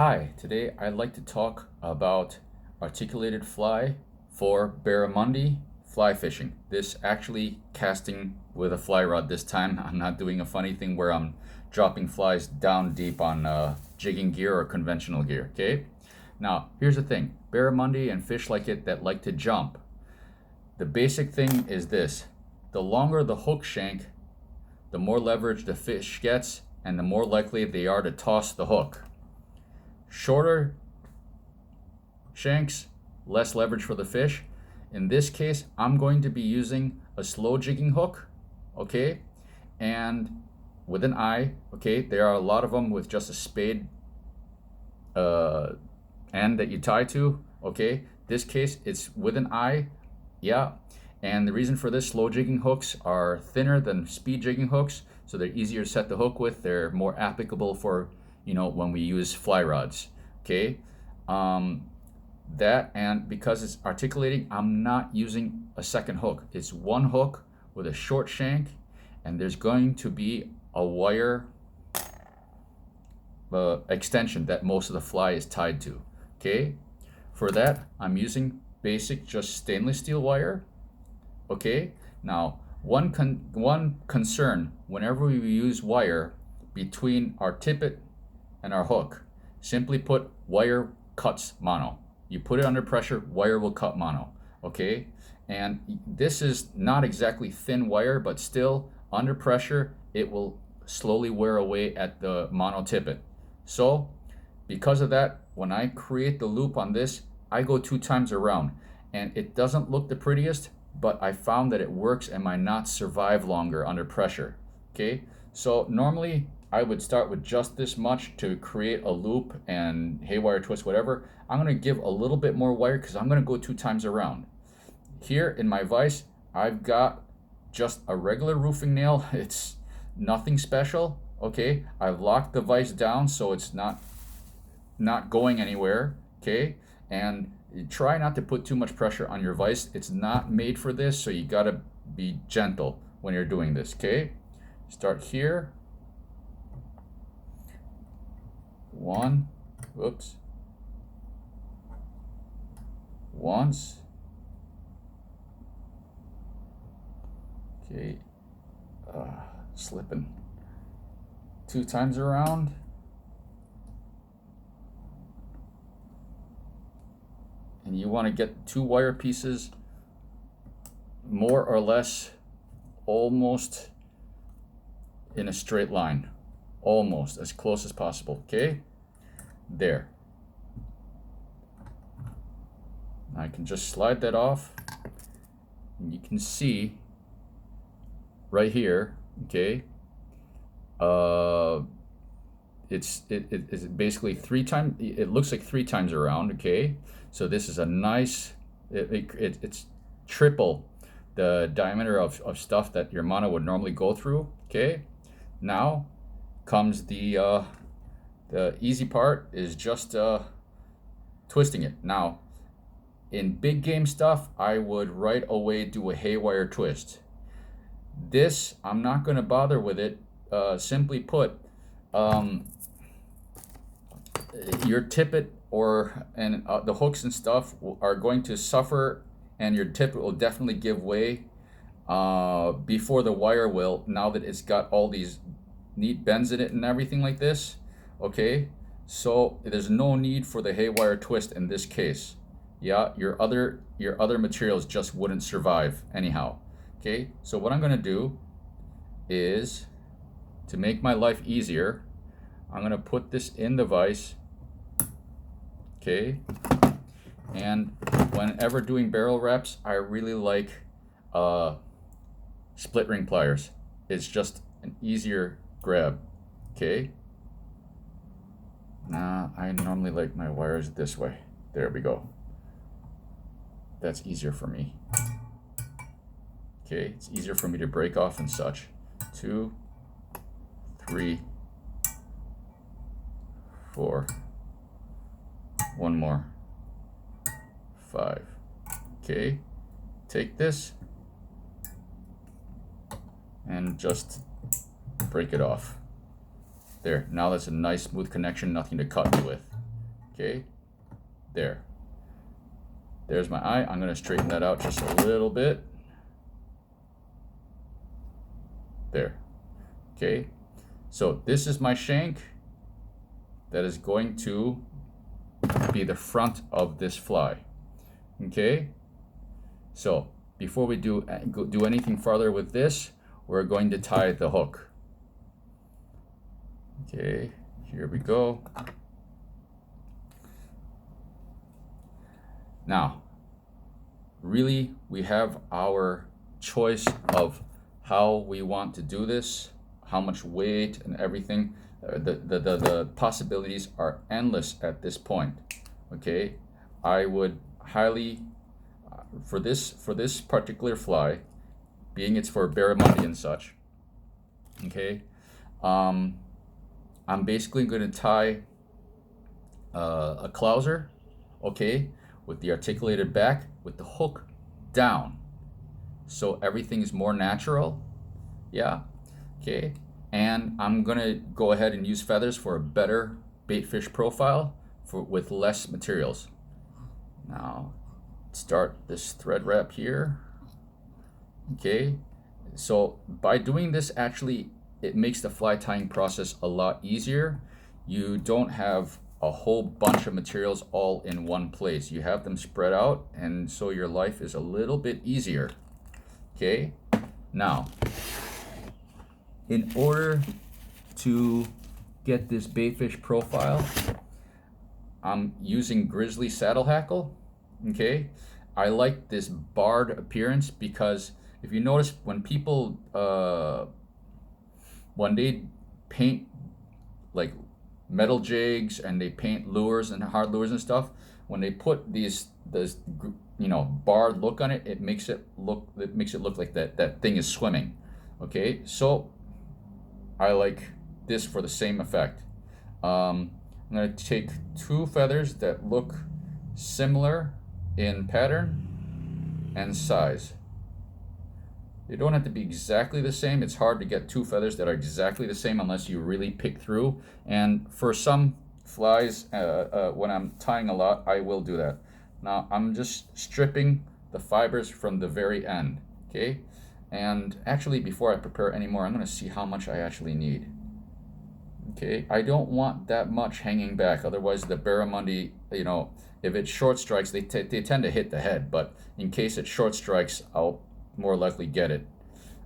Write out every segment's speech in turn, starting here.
Hi, today I'd like to talk about articulated fly for barramundi fly fishing. This actually casting with a fly rod this time. I'm not doing a funny thing where I'm dropping flies down deep on jigging gear or conventional gear, okay? Now, here's the thing. Barramundi and fish like it that like to jump. The basic thing is this. The longer the hook shank, the more leverage the fish gets and the more likely they are to toss the hook. Shorter shanks, less leverage for the fish. In this case, I'm going to be using a slow jigging hook, okay? And with an eye, okay? There are a lot of them with just a spade end that you tie to, okay? This case, it's with an eye, yeah. And the reason for this, slow jigging hooks are thinner than speed jigging hooks, so they're easier to set the hook with. They're more applicable for, when we use fly rods, okay? That, and because it's articulating, I'm not using a second hook. It's one hook with a short shank, and there's going to be a wire extension that most of the fly is tied to, okay? For that, I'm using basic just stainless steel wire, okay? Now, one concern whenever we use wire between our tippet and our hook, simply put, wire cuts mono. You put it under pressure, wire will cut mono, okay? And this is not exactly thin wire, but still under pressure, it will slowly wear away at the mono tippet. So because of that, when I create the loop on this, I go 2 times around, and it doesn't look the prettiest, but I found that it works and my knots survive longer under pressure, okay? So normally I would start with just this much to create a loop and haywire twist, whatever. I'm gonna give a little bit more wire because I'm gonna go 2 times around. Here in my vise, I've got just a regular roofing nail. It's nothing special, okay? I've locked the vise down so it's not going anywhere, okay? And try not to put too much pressure on your vise. It's not made for this, so you gotta be gentle when you're doing this, okay? Start here. One, whoops. Once. Okay, slipping. 2 times around. And you want to get 2 wire pieces more or less almost in a straight line. Almost as close as possible, okay? There. I can just slide that off, and you can see right here, okay? It's basically 3 times. It looks like 3 times around, okay? So this is a nice. It's triple the diameter of stuff that your mono would normally go through, okay? Now comes the easy part is just twisting it. Now, in big game stuff, I would right away do a haywire twist. This, I'm not going to bother with it. Simply put, your tippet and the hooks and stuff are going to suffer, and your tippet will definitely give way before the wire will, now that it's got all these neat bends in it and everything like this, okay? So there's no need for the haywire twist in this case. Yeah, your other materials just wouldn't survive anyhow, okay? So what I'm gonna do is, to make my life easier, I'm gonna put this in the vise, okay? And whenever doing barrel wraps, I really like split ring pliers. It's just an easier grab, okay? Now, I normally like my wires this way. There we go. That's easier for me. Okay, it's easier for me to break off and such. 2, 3, 4, 1 more, 5. Okay, take this and just break it off. There, now that's a nice smooth connection, nothing to cut me with. Okay, there's my eye. I'm going to straighten that out just a little bit. There. Okay, so this is my shank that is going to be the front of this fly. Okay, so before we do anything further with this, we're going to tie the hook. Okay, here we go. Now, really, we have our choice of how we want to do this, how much weight and everything. The possibilities are endless at this point. Okay, I would highly, for this particular fly, being it's for barramundi and such. Okay, I'm basically going to tie a clouser. Okay, with the articulated back, with the hook down, so everything is more natural. Yeah, okay, and I'm gonna go ahead and use feathers for a better bait fish profile with less materials. Now start this thread wrap here. Okay, so by doing this, actually it makes the fly tying process a lot easier. You don't have a whole bunch of materials all in one place. You have them spread out, and so your life is a little bit easier. Okay, now in order to get this baitfish profile, I'm using grizzly saddle hackle. Okay, I like this barred appearance because if you notice, when people when they paint like metal jigs and they paint lures and hard lures and stuff, when they put this barred look on it, it makes it look like that thing is swimming. Okay, so I like this for the same effect. I'm going to take two feathers that look similar in pattern and size. They don't have to be exactly the same. It's hard to get two feathers that are exactly the same unless you really pick through. And for some flies, when I'm tying a lot, I will do that. Now I'm just stripping the fibers from the very end. Okay, and actually before I prepare any more, I'm going to see how much I actually need. Okay, I don't want that much hanging back, otherwise the barramundi, if it short strikes, they tend to hit the head, but in case it short strikes, I'll more likely get it.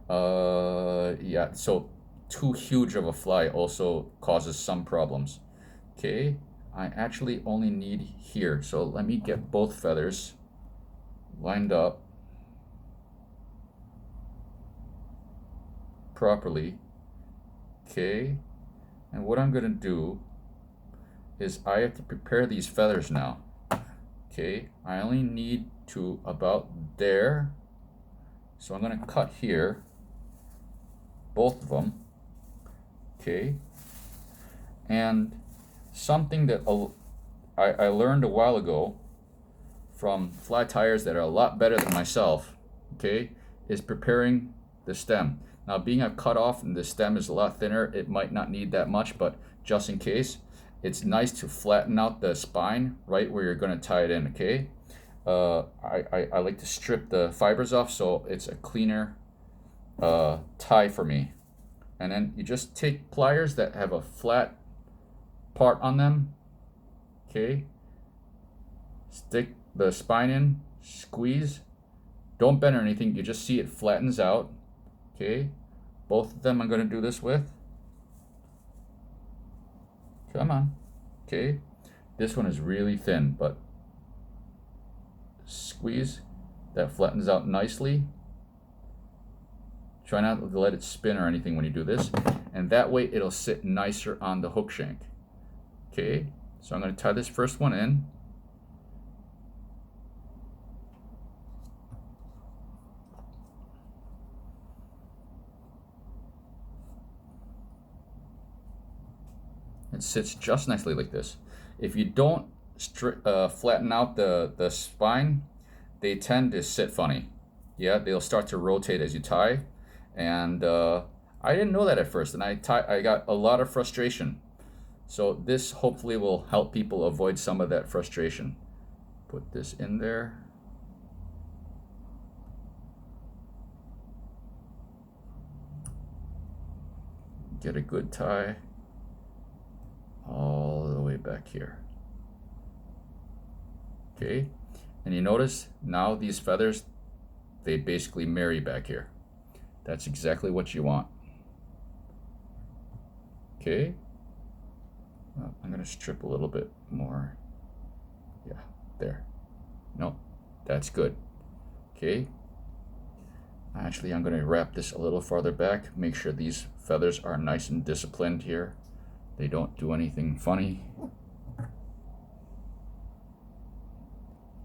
Yeah, so too huge of a fly also causes some problems. Okay, I actually only need here, so let me get both feathers lined up properly. Okay, and what I'm going to do is I have to prepare these feathers now. Okay, I only need to about there. So I'm going to cut here, both of them. Okay, and something that I learned a while ago from fly tyers that are a lot better than myself, okay, is preparing the stem. Now, being a cut off and the stem is a lot thinner, it might not need that much, but just in case, it's nice to flatten out the spine right where you're going to tie it in. Okay, I like to strip the fibers off so it's a cleaner tie for me. And then you just take pliers that have a flat part on them. Okay, stick the spine in, squeeze, don't bend or anything, you just see it flattens out. Okay, both of them I'm going to do this with. Come on. Okay, this one is really thin, but squeeze, that flattens out nicely. Try not to let it spin or anything when you do this, and that way it'll sit nicer on the hook shank. Okay, so I'm going to tie this first one in. It sits just nicely like this. If you don't flatten out the spine, they tend to sit funny. Yeah, they'll start to rotate as you tie. And I didn't know that at first, and I got a lot of frustration So this hopefully will help people avoid some of that frustration. Put this in there. Get a good tie all the way back here. Okay, and you notice now these feathers, they basically marry back here. That's exactly what you want. Okay, I'm gonna strip a little bit more. Yeah, there. No, that's good. Okay, actually I'm gonna wrap this a little farther back, make sure these feathers are nice and disciplined here. They don't do anything funny.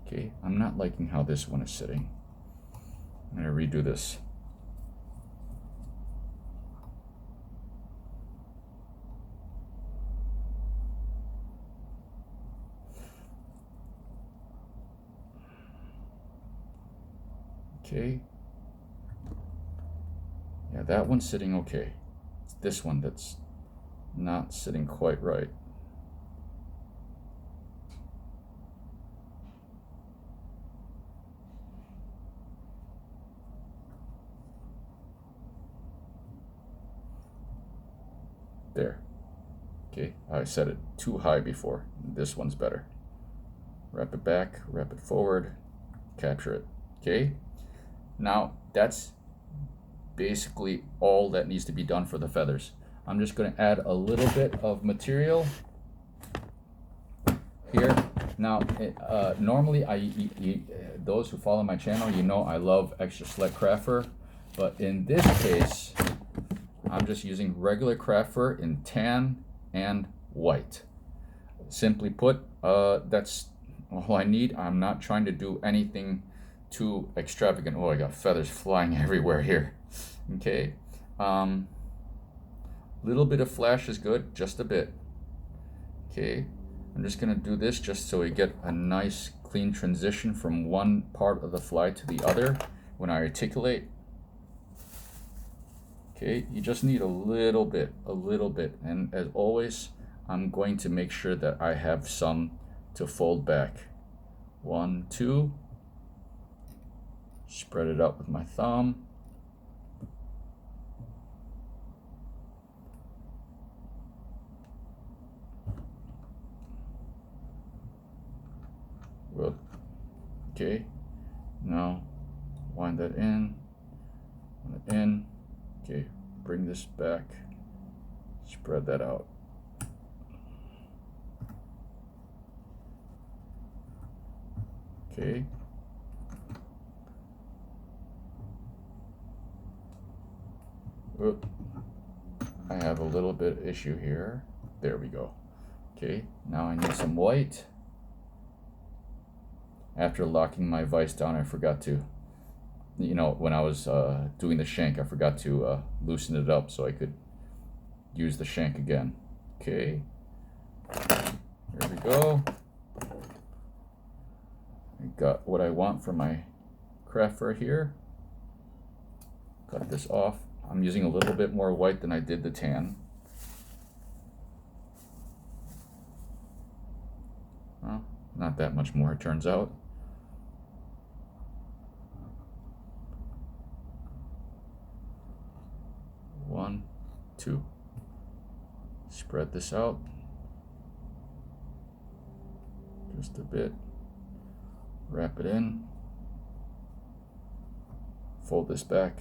Okay, I'm not liking how this one is sitting. I'm gonna redo this. Okay. Yeah, that one's sitting okay. It's this one that's not sitting quite right. There. Okay, I set it too high before. This one's better. Wrap it back, wrap it forward, capture it. Okay, now that's basically all that needs to be done for the feathers. I'm just going to add a little bit of material here. Now, normally those who follow my channel, you know I love extra select craft fur, but in this case, I'm just using regular craft fur in tan and white. Simply put, that's all I need. I'm not trying to do anything too extravagant. Oh, I got feathers flying everywhere here. Okay, little bit of flash is good, just a bit. Okay, I'm just gonna do this just so we get a nice clean transition from one part of the fly to the other when I articulate. Okay, you just need a little bit, and as always, I'm going to make sure that I have some to fold back. 1, 2, spread it out with my thumb. Well, okay, now wind that in, okay, bring this back, spread that out. Okay. Whoop. I have a little bit of issue here. There we go. Okay, now I need some white. After locking my vise down, I forgot to, you know, when I was doing the shank, I forgot to loosen it up so I could use the shank again. Okay, here we go. I got what I want for my craft fur here. Cut this off. I'm using a little bit more white than I did the tan. Well, not that much more, it turns out. One, two. Spread this out just a bit. Wrap it in. Fold this back.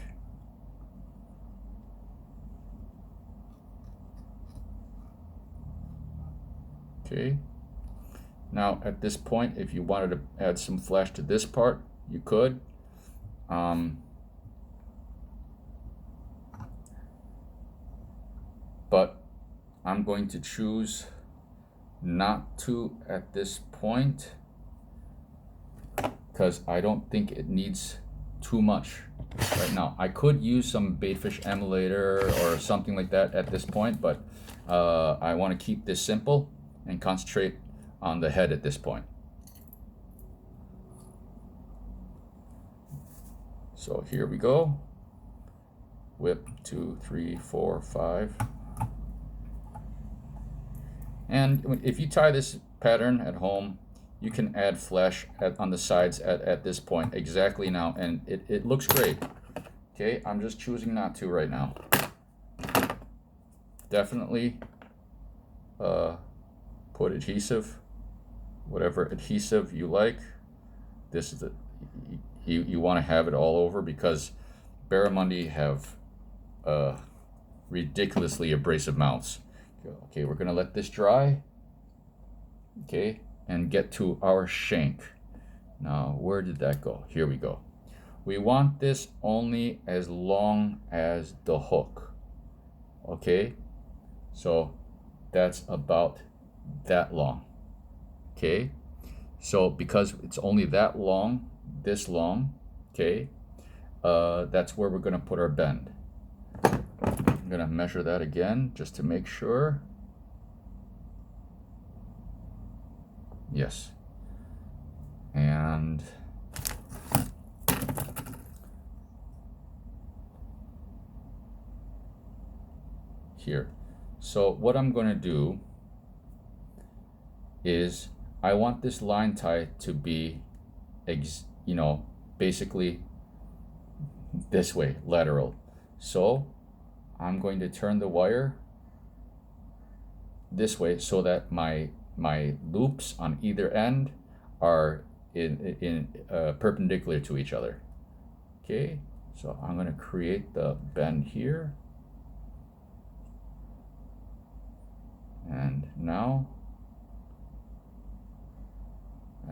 Okay. Now at this point, if you wanted to add some flash to this part, you could. But I'm going to choose not to at this point because I don't think it needs too much right now. I could use some baitfish emulator or something like that at this point, but I want to keep this simple and concentrate on the head at this point. So here we go. Whip 2, 3, 4, 5. And if you tie this pattern at home, you can add flesh on the sides at this point exactly now, and it looks great. Okay, I'm just choosing not to right now. Definitely put adhesive, whatever adhesive you like. This is you want to have it all over, because barramundi have ridiculously abrasive mouths. Okay, we're gonna let this dry. Okay, and get to our shank. Now, where did that go? Here we go. We want this only as long as the hook. Okay, so that's about that long. Okay, so because it's only that long, this long, okay, that's where we're gonna put our bend. I'm gonna measure that again just to make sure. Yes. And here. So what I'm going to do is I want this line tie to be, basically this way, lateral. So I'm going to turn the wire this way so that my loops on either end are in perpendicular to each other. Okay, so I'm going to create the bend here, and now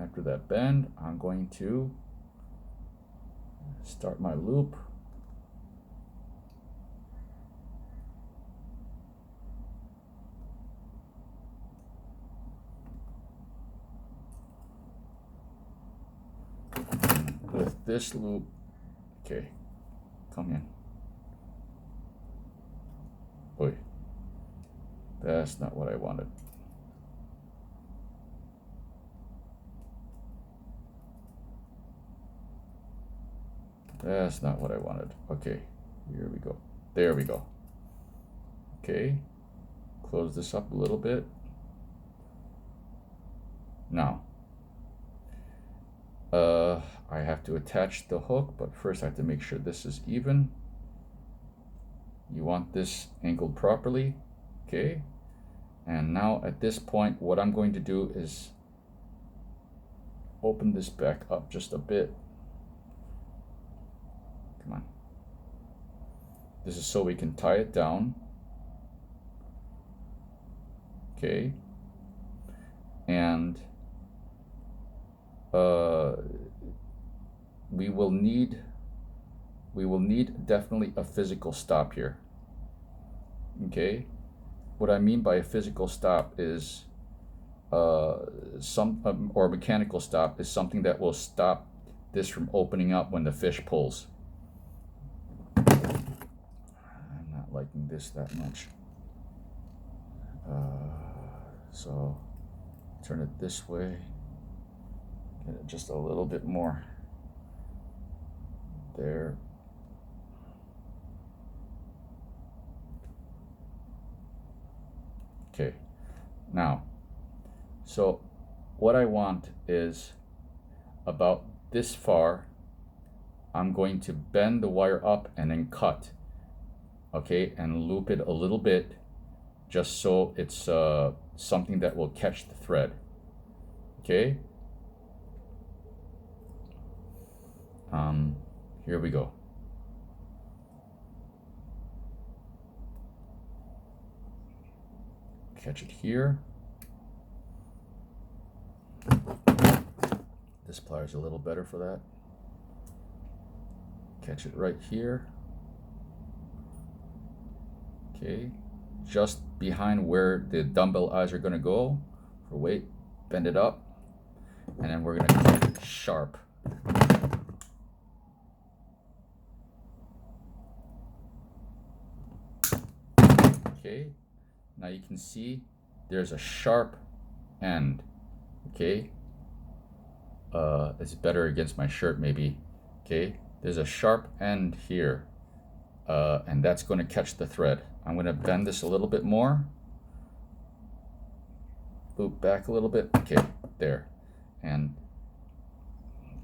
after that bend, I'm going to start my loop. With this loop, okay, come in. Oi, that's not what I wanted. That's not what I wanted. Okay, here we go. There we go. Okay, close this up a little bit. Now, I have to attach the hook, but first I have to make sure this is even. You want this angled properly, okay? And now at this point, what I'm going to do is open this back up just a bit. Come on. This is so we can tie it down. Okay. And we will need definitely a physical stop here. Okay. What I mean by a physical stop is or mechanical stop is something that will stop this from opening up when the fish pulls. I'm not liking this that much. So turn it this way, get it just a little bit more there. Okay, now, so what I want is about this far. I'm going to bend the wire up and then cut, okay, and loop it a little bit just so it's something that will catch the thread. Okay, here we go. Catch it here. This plier is a little better for that. Catch it right here. Okay, just behind where the dumbbell eyes are going to go for weight. Bend it up, and then we're going to cut it sharp. Okay, now you can see there's a sharp end. Okay, it's better against my shirt maybe. Okay, there's a sharp end here, and that's going to catch the thread. I'm going to bend this a little bit more. loop back a little bit. Okay, there. And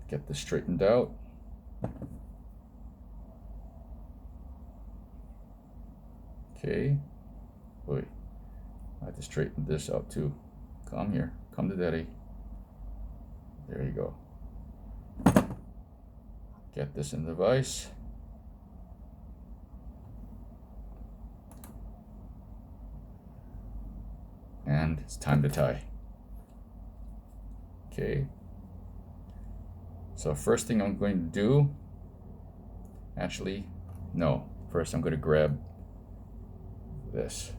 get this straightened out. Okay. Wait, I have to straighten this out too. Come here, come to daddy. There you go. Get this in the vise. And it's time to tie. Okay. So first thing I'm going to do, actually, no. First I'm going to grab this.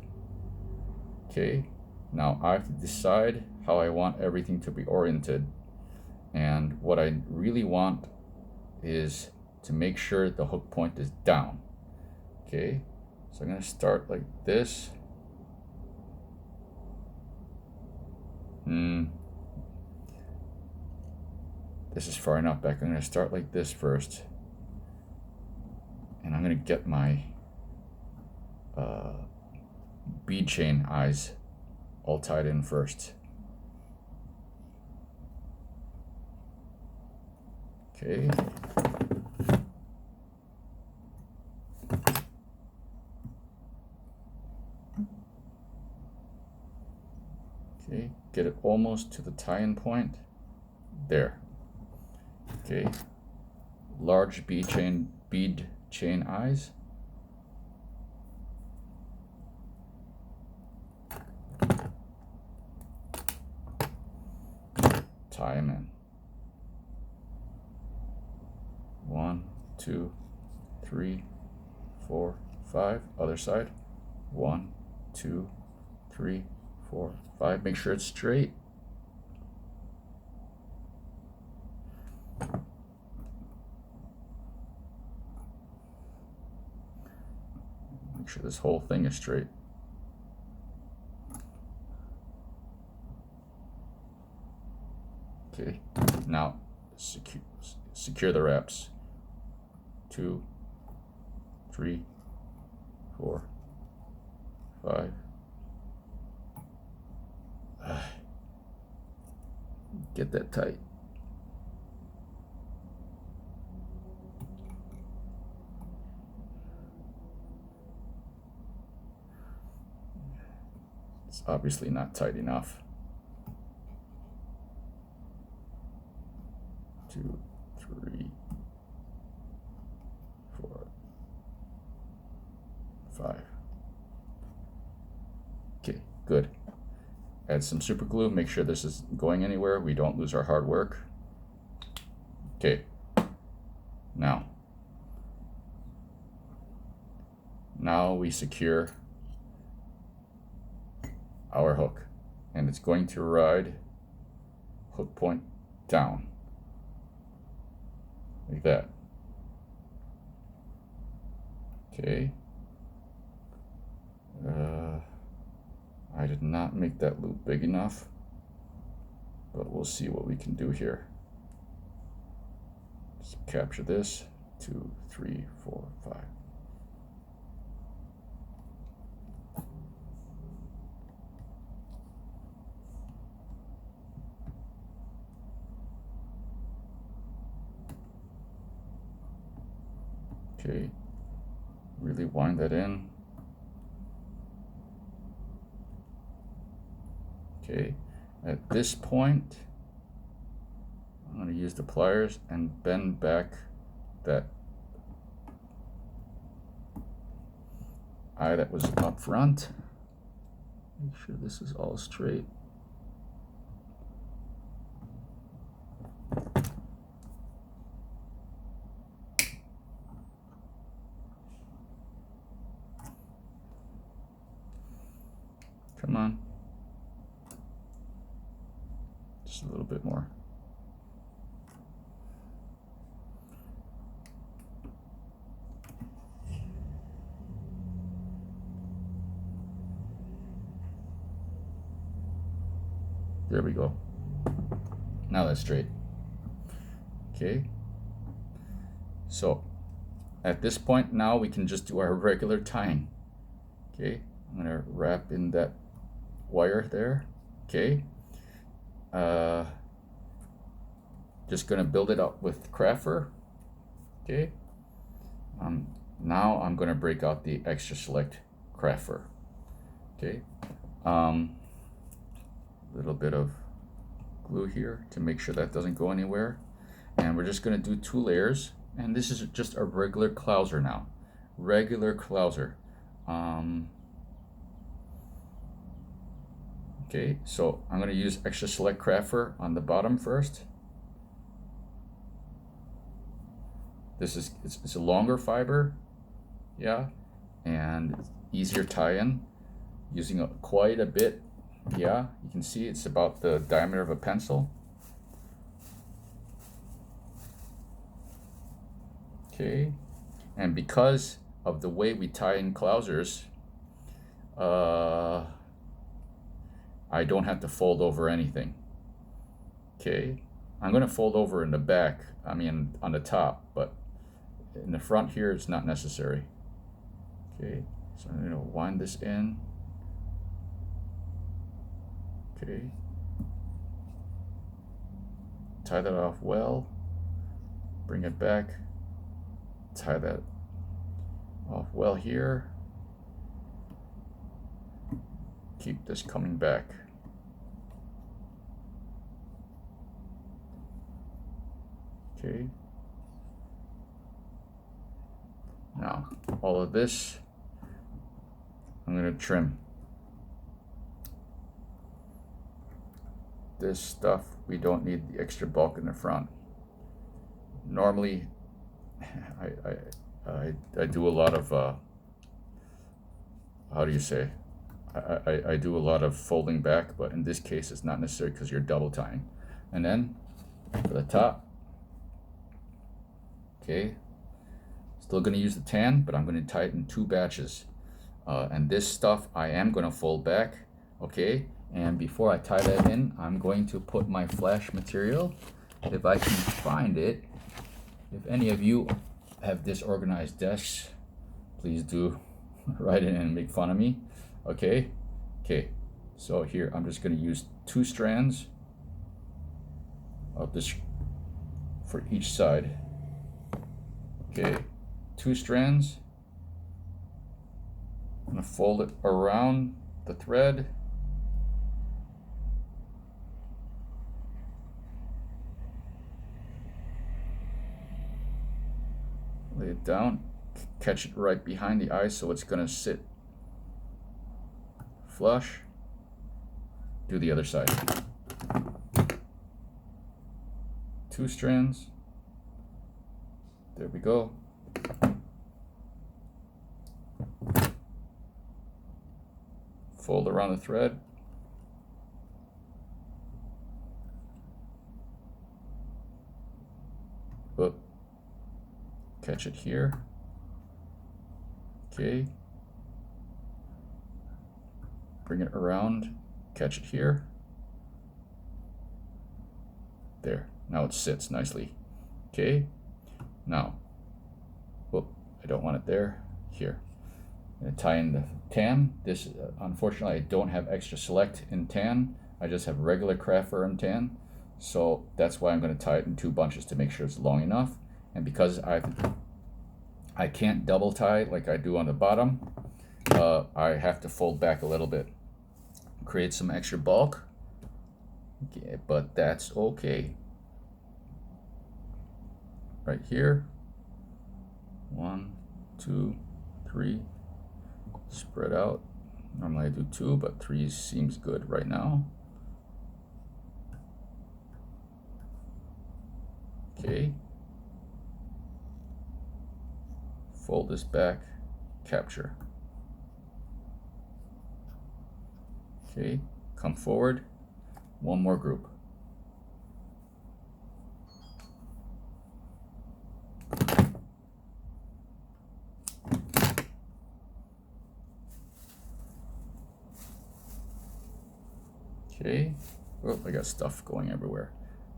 Okay. Now I have to decide how I want everything to be oriented. And what I really want is to make sure the hook point is down. Okay. So I'm going to start like this. This is far enough back. I'm going to start like this first. And I'm going to get my bead chain eyes all tied in first. Okay. Okay, get it almost to the tie-in point. There. Okay. Large bead chain eyes. Tie them in. 1, 2, 3, 4, 5. Other side. 1, 2, 3, 4, 5. Make sure it's straight. Make sure this whole thing is straight. Okay, now secure the wraps. 2, 3, 4, 5. Get that tight. It's obviously not tight enough. 2, 3, 4, 5. Okay, good. Add some super glue, make sure this is going anywhere, we don't lose our hard work. Okay, now we secure our hook, and it's going to ride hook point down, like that. Okay. I did not make that loop big enough, but we'll see what we can do here. Just capture this. 2, 3, 4, 5. Okay, really wind that in. Okay, at this point, I'm going to use the pliers and bend back that eye that was up front. Make sure this is all straight. Come on. Just a little bit more. There we go. Now that's straight. Okay. So at this point now we can just do our regular tying. Okay. I'm going to wrap in that wire there. Okay. Just gonna build it up with craft fur. Okay. Now I'm gonna break out the extra select craft fur. Okay. Little bit of glue here to make sure that doesn't go anywhere. And we're just gonna do 2 layers. And this is just a regular clouser now. Regular clouser. Okay, so I'm gonna use extra select craft fur on the bottom first. This is, it's a longer fiber, yeah, and easier tie-in, using quite a bit. Yeah, you can see it's about the diameter of a pencil. Okay, and because of the way we tie in clousers, I don't have to fold over anything. Okay, I'm going to fold over in the back, I mean on the top, but in the front here it's not necessary. Okay, so I'm going to wind this in. Okay, tie that off well, bring it back, tie that off well here, keep this coming back. Okay, now all of this I'm going to trim. This stuff, we don't need the extra bulk in the front. Normally I do a lot of how do you say, I do a lot of folding back, but in this case it's not necessary because you're double tying. And then for the top, okay, still going to use the tan, but I'm going to tie it in 2 batches. And this stuff I am going to fold back. Okay, and before I tie that in, I'm going to put my flash material, if I can find it. If any of you have disorganized desks, please do write in and make fun of me. Okay, so here I'm just going to use 2 strands of this for each side. Okay, 2 strands. I'm going to fold it around the thread. Lay it down, catch it right behind the eye so it's going to sit flush. Do the other side. 2 strands. There we go. Fold around the thread. Oop. Catch it here. Okay. Bring it around, catch it here. There, now it sits nicely. Okay, now, whoop, I don't want it there, here. I'm gonna tie in the tan. This, unfortunately, I don't have extra select in tan. I just have regular craft fur in tan. So that's why I'm gonna tie it in 2 bunches to make sure it's long enough. And because I can't double tie like I do on the bottom, I have to fold back a little bit, create some extra bulk. Okay, but that's okay. Right here, 1, 2, 3, spread out. Normally I do 2, but 3 seems good right now. Okay, fold this back, capture. Okay, come forward, 1 more group. Okay, oh, I got stuff going everywhere.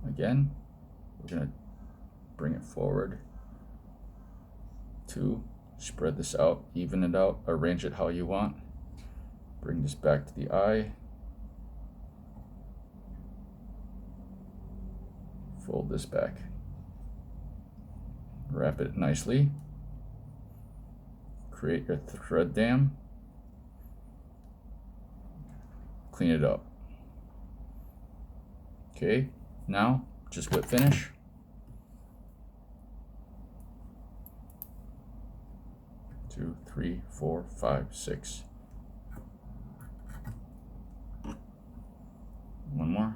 Again, we're gonna bring it forward. 2, spread this out, even it out, arrange it how you want. Bring this back to the eye. Fold this back. Wrap it nicely. Create your thread dam. Clean it up. Okay, now just whip finish. Two, three, four, five, six. One more.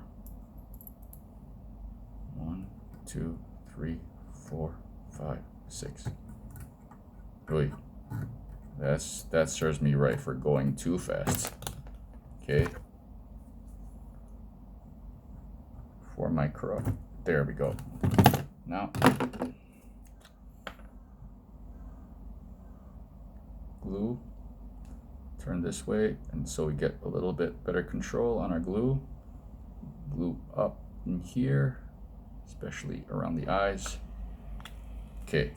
1, 2, 3, 4, 5, 6. Wait, that serves me right for going too fast. Okay. For my crow. There we go. Now, glue. Turn this way, and so we get a little bit better control on our glue. Glue up in here, especially around the eyes. Okay.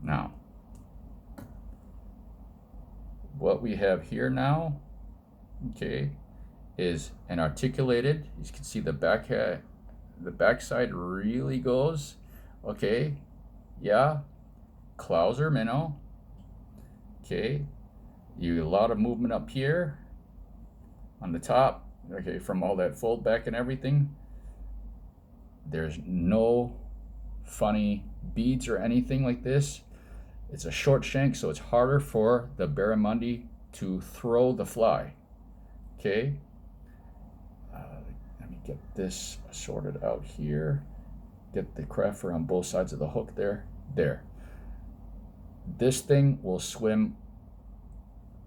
Now, what we have here now, okay, is an articulated. You can see the back side really goes. Okay, yeah, clouser minnow. Okay, you get a lot of movement up here on the top. Okay, from all that fold back and everything. There's no funny beads or anything like this. It's a short shank, so it's harder for the barramundi to throw the fly. Okay, let me get this sorted out here. Get the craft fur on both sides of the hook there. There. This thing will swim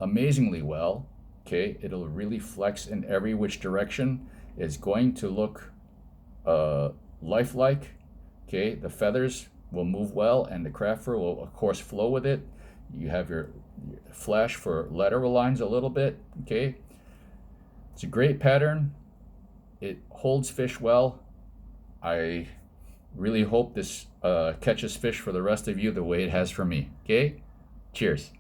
amazingly well. Okay, it'll really flex in every which direction. It's going to look lifelike. Okay, the feathers will move well, and the craft fur will of course flow with it. You have your flash for lateral lines a little bit. Okay, it's a great pattern. It holds fish well. I really hope this catches fish for the rest of you the way it has for me. Okay, cheers.